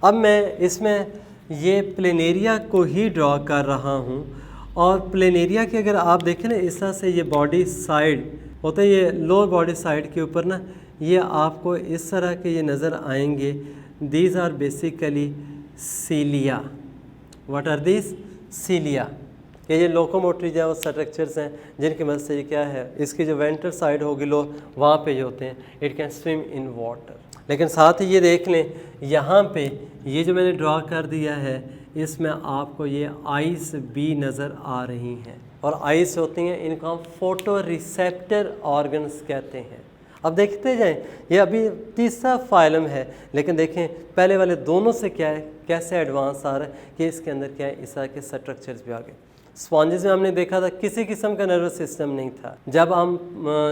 अब मैं इसमें ये प्लेनेरिया को ही ड्रॉ कर रहा हूँ और प्लेनेरिया की अगर आप देखें ना इस तरह से ये बॉडी साइड होता है, ये लोअर बॉडी साइड के ऊपर ना ये आपको इस तरह के ये नज़र आएंगे। These are basically cilia. What are these? Cilia. ये लोकोमोटरी जो स्ट्रक्चर्स हैं जिनकी मदद से ये क्या है, इसकी जो वेंट्रल साइड होगी लो वहाँ पे जो होते हैं it can swim in water. लेकिन साथ ही ये देख लें यहाँ पे ये जो मैंने ड्रॉ कर दिया है इसमें आपको ये आइस भी नज़र आ रही हैं और आइस होती हैं इनको हम फोटो रिसेप्टर ऑर्गन्स कहते हैं। अब देखते जाएं, ये अभी तीसरा फाइलम है लेकिन देखें पहले वाले दोनों से क्या है, कैसे एडवांस आ रहा है कि इसके अंदर क्या है इस तरह के स्ट्रक्चर्स भी आ गए। स्पॉन्जेस में हमने देखा था किसी किस्म का नर्वस सिस्टम नहीं था। जब हम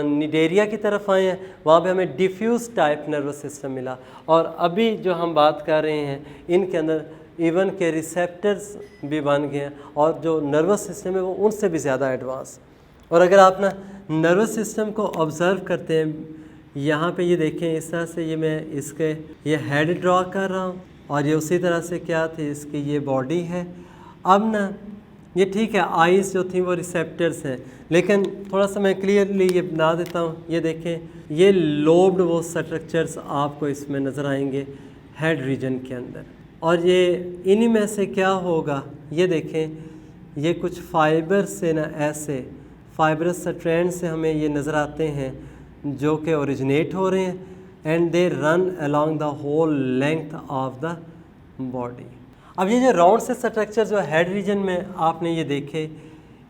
निडेरिया की तरफ आए हैं वहाँ पे हमें डिफ्यूज टाइप नर्वस सिस्टम मिला और अभी जो हम बात कर रहे हैं इनके अंदर इवन के रिसेप्टर्स भी बन गए हैं और जो नर्वस सिस्टम है वो उनसे भी ज़्यादा एडवांस। और अगर आप ना नर्वस सिस्टम को ऑब्ज़र्व करते हैं यहाँ पे ये देखें इस तरह से ये मैं इसके ये हेड ड्रॉ कर रहा हूँ और ये उसी तरह से क्या थी इसकी ये बॉडी है। अब ना ये ठीक है आइज़ जो थी वो रिसेप्टर्स हैं लेकिन थोड़ा सा मैं क्लियरली ये बना देता हूँ। ये देखें ये लोब्ड वो स्ट्रक्चर्स आपको इसमें नज़र आएंगे हेड रीजन के अंदर और ये इन्हीं में से क्या होगा ये देखें ये कुछ फाइबर से ना ऐसे फाइबरस स्ट्रैंड से हमें ये नज़र आते हैं जो कि ओरिजिनेट हो रहे हैं and they run along the whole length of the body. अब ये जो राउंड से स्ट्रक्चर जो हेड रीजन में आपने ये देखे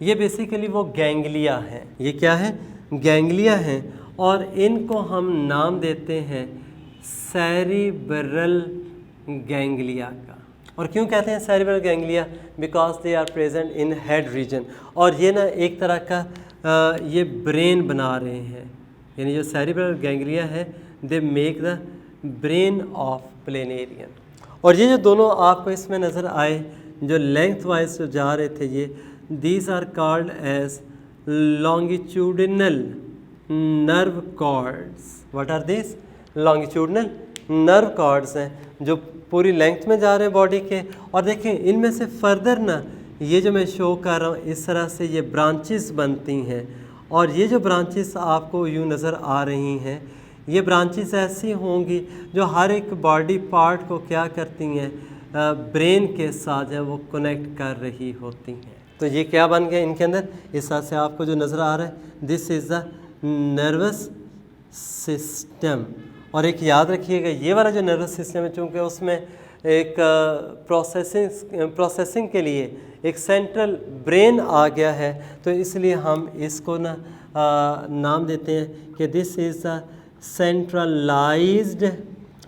ये बेसिकली वो गैंग्लिया हैं। ये क्या है? गैंग्लिया हैं और इनको हम नाम देते हैं सेरिब्रल गैंग्लिया का। और क्यों कहते हैं cerebral ganglia? Because they are present in head region और ये ना एक तरह का ये ब्रेन बना रहे हैं। यानी जो सेरिब्रल गैंग्लिया है they make the brain of planarian. और ये जो दोनों आपको इसमें नज़र आए जो लेंथ वाइज जो जा रहे थे ये these are called as longitudinal nerve cords. What are this? Longitudinal nerve cords हैं जो पूरी लेंथ में जा रहे हैं बॉडी के। और देखें इनमें से फर्दर ना ये जो मैं शो कर रहा हूँ इस तरह से ये ब्रांचेस बनती हैं और ये जो ब्रांचेस आपको यूँ नज़र आ रही हैं ये ब्रांचेस ऐसी होंगी जो हर एक बॉडी पार्ट को क्या करती हैं ब्रेन के साथ है वो कनेक्ट कर रही होती हैं। तो ये क्या बन गया इनके अंदर इस तरह से आपको जो नज़र आ रहा है this is the nervous system. और एक याद रखिएगा ये वाला जो नर्वस सिस्टम है चूँकि उसमें एक प्रोसेसिंग के लिए एक सेंट्रल ब्रेन आ गया है तो इसलिए हम इसको ना नाम देते हैं कि दिस इज़ द सेंट्रलाइज्ड,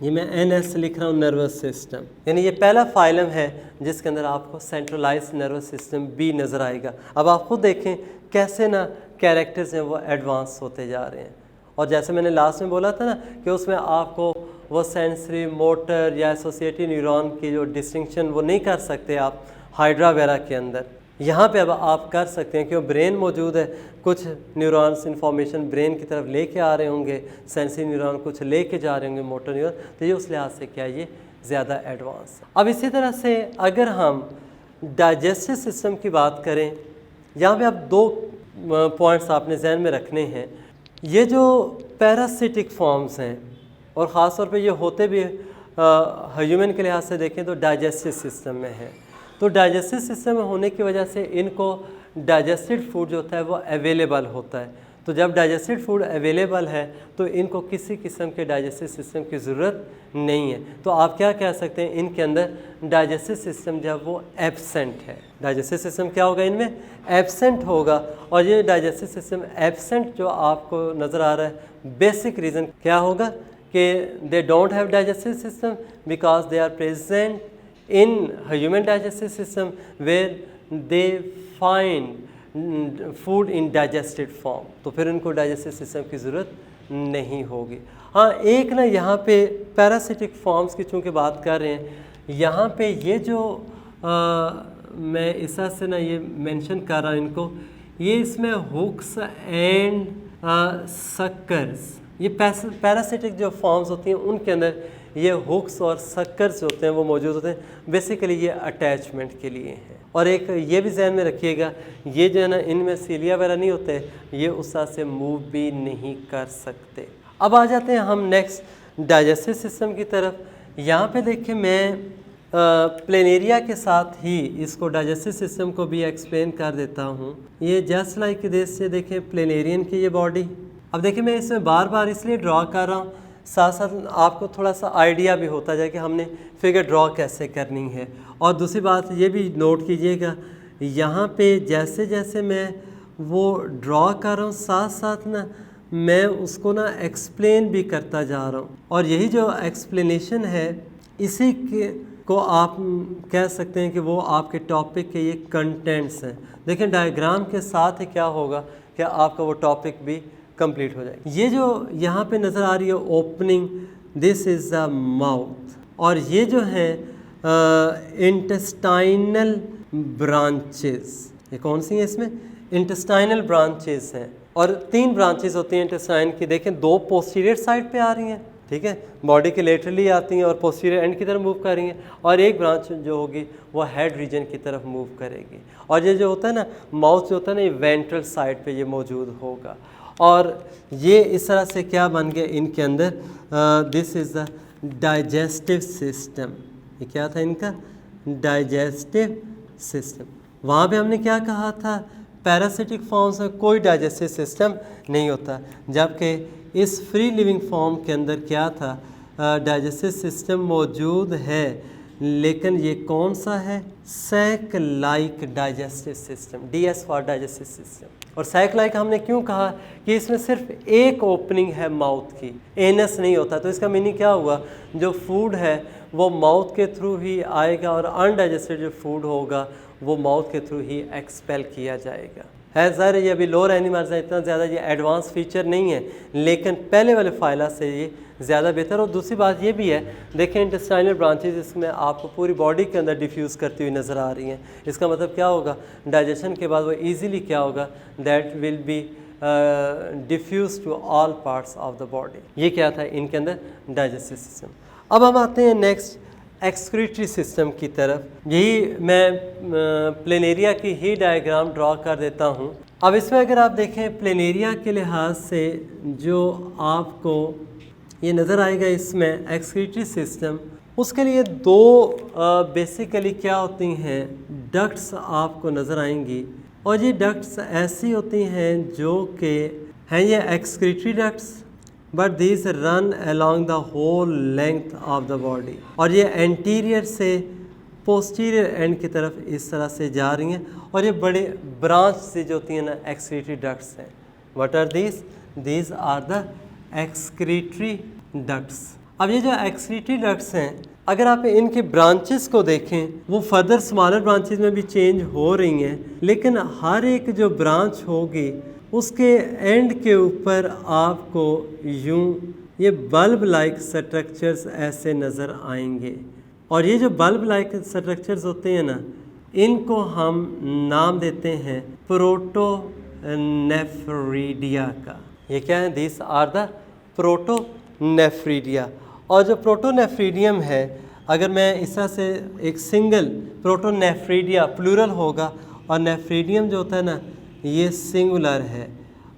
ये मैं NS लिख रहा हूँ, नर्वस सिस्टम। यानी ये पहला फाइलम है जिसके अंदर आपको सेंट्रलाइज्ड नर्वस सिस्टम भी नज़र आएगा। अब आप खुद देखें कैसे ना कैरेक्टर्स हैं वो एडवांस होते जा रहे हैं। और जैसे मैंने लास्ट में बोला था ना कि उसमें आपको वो सेंसरी मोटर या एसोसिएटिव न्यूरॉन की जो डिस्टिंक्शन वो नहीं कर सकते आप हाइड्रा वगैरह के अंदर। यहाँ पे अब आप कर सकते हैं क्योंकि ब्रेन मौजूद है, कुछ न्यूरॉन्स इंफॉर्मेशन ब्रेन की तरफ लेके आ रहे होंगे, सेंसरी न्यूरॉन कुछ लेके जा रहे होंगे मोटर न्यूरॉन, तो ये उस लिहाज से क्या ये ज़्यादा एडवांस। अब इसी तरह से अगर हम डाइजेस्टिव सिस्टम की बात करें, यहाँ पे आप दो पॉइंट्स आपने जहन में रखने हैं। ये जो पैरासिटिक फॉर्म्स हैं और ख़ास तौर पे ये होते भी ह्यूमन के लिहाज से देखें तो डाइजेस्टिव सिस्टम में है। तो डाइजेस्टिव सिस्टम में होने की वजह से इनको डाइजेस्टेड फूड जो होता है वो अवेलेबल होता है। तो जब डाइजेस्टेड फूड अवेलेबल है तो इनको किसी किस्म के डाइजेस्टिव सिस्टम की ज़रूरत नहीं है। तो आप क्या कह सकते हैं इनके अंदर डाइजेस्टिव सिस्टम जो है वो एब्सेंट है। डाइजेस्टिव सिस्टम क्या होगा इनमें? एब्सेंट होगा। और ये डाइजेस्टिव सिस्टम एब्सेंट जो आपको नज़र आ रहा है बेसिक रीज़न क्या होगा कि they don't have digestive system because they are present in human digestive system where they find food in digested form। तो फिर उनको डाइजेस्टिव सिस्टम की ज़रूरत नहीं होगी। हाँ एक ना यहाँ पे पैरासिटिक फॉर्म्स की चूँकि बात कर रहे हैं, यहाँ पे ये जो मैं इस तरह से ना ये मेंशन कर रहा हूँ इनको, ये इसमें हुक्स एंड सक्कर्स ये पैरासिटिक जो फॉर्म्स होती हैं उनके अंदर ये हुक्स और सक्कर्स होते हैं वो मौजूद होते हैं। बेसिकली ये अटैचमेंट के लिए हैं। और एक ये भी जहन में रखिएगा, ये जो है ना, इनमें सीलिया वगैरह नहीं होते, ये उस तरह से मूव भी नहीं कर सकते। अब आ जाते हैं हम नेक्स्ट डाइजेस्टिव सिस्टम की तरफ। यहाँ पे देखिए मैं प्लेनेरिया के साथ ही इसको डाइजेस्टिव सिस्टम को भी एक्सप्लेन कर देता हूँ। ये जस्ट लाइक दिस, से देखें प्लेनेरियन की ये बॉडी। अब देखिए मैं इसमें बार बार इसलिए ड्रॉ कर रहा हूँ, साथ साथ आपको थोड़ा सा आइडिया भी होता जाए कि हमने फिगर ड्रॉ कैसे करनी है। और दूसरी बात ये भी नोट कीजिएगा, यहाँ पे जैसे जैसे मैं वो ड्रॉ कर रहा हूँ साथ साथ ना मैं उसको ना एक्सप्लेन भी करता जा रहा हूँ। और यही जो एक्सप्लेनेशन है इसी के को आप कह सकते हैं कि वो आपके टॉपिक के ये कंटेंट्स हैं। देखें डायग्राम के साथ ही क्या होगा कि आपका वो टॉपिक भी कंप्लीट हो जाएगा। ये जो यहाँ पे नज़र आ रही है opening, this is the mouth. और ये जो है इंटेस्टाइनल ब्रांचेस, ये कौन सी हैं? इसमें इंटेस्टाइनल ब्रांचेस हैं। और 3 ब्रांचेस होती हैं इंटेस्टाइन की। देखें 2 पोस्टीरियर साइड पे आ रही हैं, ठीक है, बॉडी के लेटरली आती हैं और पोस्टीरियर एंड की तरफ मूव कर रही हैं। और एक ब्रांच जो होगी वो हेड रीजन की तरफ मूव करेगी। और ये जो होता है ना माउथ जो होता है ना, ये वेंट्रल साइड पे ये मौजूद होगा। और ये इस तरह से क्या बन गया इनके अंदर, this is the digestive system. ये क्या था इनका? Digestive system. वहाँ पे हमने क्या कहा था? पैरासिटिक फॉर्म्स में कोई डाइजेस्टिव सिस्टम नहीं होता, जबकि इस फ्री लिविंग फॉर्म के अंदर क्या था? डाइजेस्टिव सिस्टम मौजूद है, लेकिन ये कौन सा है? Sac like digestive system, DS for digestive system. और सैक लाइक हमने क्यों कहा कि इसमें सिर्फ एक ओपनिंग है माउथ की, एनस नहीं होता। तो इसका मीनिंग क्या हुआ? जो फूड है वो माउथ के थ्रू ही आएगा और अनडाइजेस्टेड जो फूड होगा वो माउथ के थ्रू ही एक्सपेल किया जाएगा। है ज़ाहिर ये अभी लोअर एनिमल्स हैं, इतना ज़्यादा ये एडवांस फीचर नहीं है, लेकिन पहले वाले फाइला से ये ज़्यादा बेहतर। और दूसरी बात ये भी है, देखें इंटेस्टाइनल ब्रांचेज इसमें आपको पूरी बॉडी के अंदर डिफ्यूज़ करती हुई नज़र आ रही हैं। इसका मतलब क्या होगा? डाइजेशन के बाद वो ईज़िली क्या होगा? That will be diffuse to all parts of the body. ये क्या था इनके अंदर? Digestive system. अब हम आते हैं नेक्स्ट एक्सक्रीटरी सिस्टम की तरफ। यही मैं प्लेनेरिया की ही डायग्राम ड्रॉ कर देता हूँ। अब इसमें अगर आप देखें प्लेनेरिया के लिहाज से जो आपको ये नज़र आएगा इसमें एक्सक्रीटरी सिस्टम, उसके लिए 2 बेसिकली क्या होती हैं? डक्ट्स आपको नज़र आएंगी। और ये डक्ट्स ऐसी होती हैं जो कि हैं ये excretory ducts, but these run along the whole length of the body. और ये एंटीरियर से पोस्टीरियर एंड की तरफ इस तरह से जा रही हैं। और ये बड़े ब्रांच से जो होती हैं ना एक्सक्रीटरी डक्ट्स हैं। What are these? These are the excretory ducts. अब ये जो एक्सक्रीटरी डक्ट्स हैं, अगर आप इनके ब्रांचेस को देखें वो फर्दर स्मॉलर ब्रांचेस में भी चेंज हो रही हैं, लेकिन हर एक जो ब्रांच होगी उसके एंड के ऊपर आपको यूं ये बल्ब लाइक स्ट्रक्चर्स ऐसे नज़र आएंगे। और ये जो बल्ब लाइक स्ट्रक्चर्स होते हैं ना, इनको हम नाम देते हैं प्रोटोनेफ्रिडिया का। ये क्या है? This are the protonephridia. और जो प्रोटोनेफ्रिडियम है, अगर मैं इस तरह से एक सिंगल प्रोटोनेफ्रिडिया प्लूरल होगा और नेफ्रिडियम जो होता है ना ये सिंगुलर है।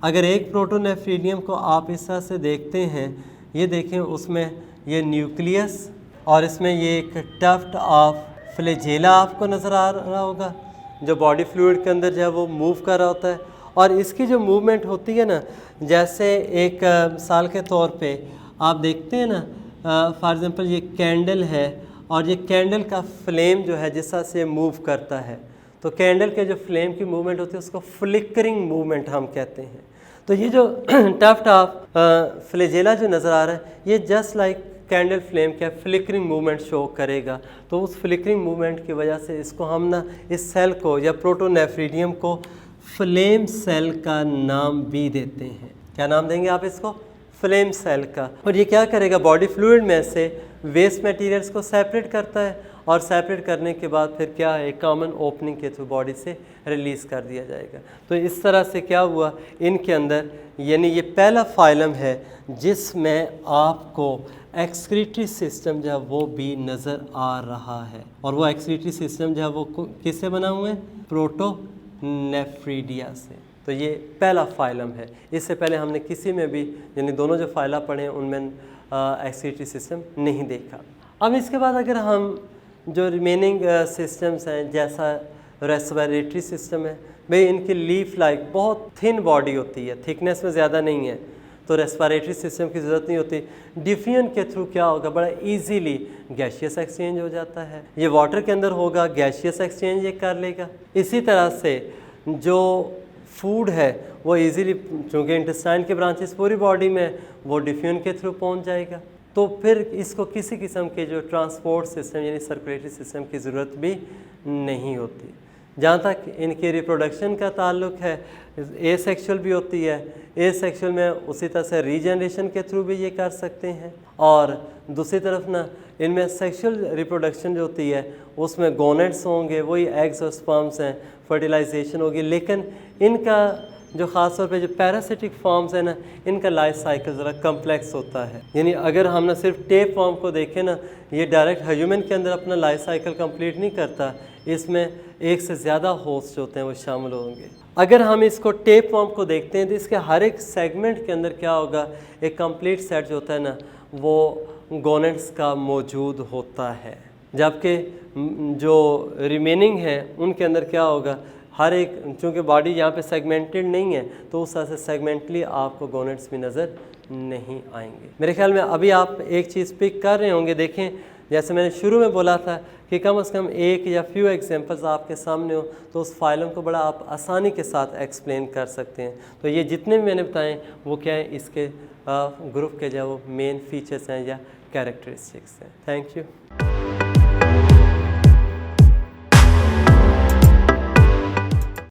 अगर एक प्रोटोनेफ्रिडियम को आप इस तरह से देखते हैं, ये देखें उसमें ये न्यूक्लियस और इसमें ये एक टफ्ट ऑफ फ्लैजेला आपको नज़र आ रहा होगा जो बॉडी फ्लूइड के अंदर जो है वो मूव कर रहा होता है। और इसकी जो मूवमेंट होती है ना, जैसे एक मिसाल के तौर पे आप देखते हैं ना, फॉर एग्ज़ाम्पल ये कैंडल है और ये कैंडल का फ्लेम जो है जिस तरह से मूव करता है, तो कैंडल के जो फ्लेम की मूवमेंट होती है उसको फ्लिकरिंग मूवमेंट हम कहते हैं। तो ये जो टफ्ट ऑफ फ्लैजेला जो नज़र आ रहा है, ये जस्ट लाइक कैंडल फ्लेम का फ्लिकरिंग मूवमेंट शो करेगा। तो उस फ्लिकरिंग मूवमेंट की वजह से इसको हम ना इस सेल को या प्रोटोनेफ्रिडियम को फ्लेम सेल का नाम भी देते हैं। क्या नाम देंगे आप इसको? फ्लेम सेल का। और ये क्या करेगा? बॉडी फ्लूइड में से वेस्ट मटेरियल्स को सेपरेट करता है और सेपरेट करने के बाद फिर क्या है, एक कॉमन ओपनिंग के थ्रू बॉडी से रिलीज़ कर दिया जाएगा। तो इस तरह से क्या हुआ इनके अंदर, यानी ये पहला फाइलम है जिसमें आपको एक्सक्रीटरी सिस्टम जो है वो भी नज़र आ रहा है, और वो एक्सक्रीटरी सिस्टम जो है वो किससे बना हुआ है, प्रोटोनेफ्रीडिया से। तो ये पहला फाइलम है। इससे पहले हमने किसी में भी, यानी दोनों जो फाइला पढ़े हैं उनमें एक्सक्रीटरी सिस्टम नहीं देखा। अब इसके बाद अगर हम जो रिमेनिंग सिस्टम्स हैं, जैसा रेस्पिरेटरी सिस्टम है, भाई इनकी लीफ लाइक बहुत थिन बॉडी होती है, थिकनेस में ज़्यादा नहीं है, तो रेस्पिरेटरी सिस्टम की ज़रूरत नहीं होती। डिफ्यूजन के थ्रू क्या होगा, बड़ा इजीली गैसियस एक्सचेंज हो जाता है। ये वाटर के अंदर होगा, गैसियस एक्सचेंज ये कर लेगा। इसी तरह से जो फूड है वो इजीली, चूँकि इंटेस्टाइन के ब्रांचेस पूरी बॉडी में, वो डिफ्यूजन के थ्रू पहुंच जाएगा। तो फिर इसको किसी किस्म के जो ट्रांसपोर्ट सिस्टम यानी सर्कुलेटरी सिस्टम की ज़रूरत भी नहीं होती। जहाँ तक इनके रिप्रोडक्शन का ताल्लुक है, एसेक्सुअल भी होती है। एसेक्सुअल में उसी तरह से रीजनरेशन के थ्रू भी ये कर सकते हैं, और दूसरी तरफ ना इनमें सेक्सुअल रिप्रोडक्शन जो होती है उसमें गोनेट्स होंगे, वही एग्स और स्पर्म्स हैं, फर्टिलाइजेशन होगी। लेकिन इनका जो ख़ास तौर पे जो पैरासिटिक फॉर्म्स है ना, इनका लाइफ साइकिल ज़रा कम्प्लेक्स होता है। यानी अगर हम ना सिर्फ टेप फॉर्म को देखें ना, ये डायरेक्ट ह्यूमन के अंदर अपना लाइफ साइकिल कंप्लीट नहीं करता, इसमें एक से ज़्यादा होस्ट होते हैं वो शामिल होंगे। अगर हम इसको टेप फॉर्म को देखते हैं तो इसके हर एक सेगमेंट के अंदर क्या होगा, एक कंप्लीट सेट जो होता है ना वो गोनेट्स का मौजूद होता है, जबकि जो रिमेनिंग है उनके अंदर क्या होगा, हर एक, चूँकि बॉडी यहाँ पे सेगमेंटेड नहीं है तो उस तरह से सेगमेंटली आपको गोनेट्स भी नज़र नहीं आएंगे। मेरे ख्याल में अभी आप एक चीज़ पिक कर रहे होंगे। देखें, जैसे मैंने शुरू में बोला था कि कम से कम एक या फ्यू एग्जांपल्स आपके सामने हो तो उस फाइलम को बड़ा आप आसानी के साथ एक्सप्लेन कर सकते हैं। तो ये जितने भी मैंने बताएं वो क्या है, इसके ग्रुप के जो वो मेन फीचर्स हैं या कैरेक्टरिस्टिक्स हैं। Thank you.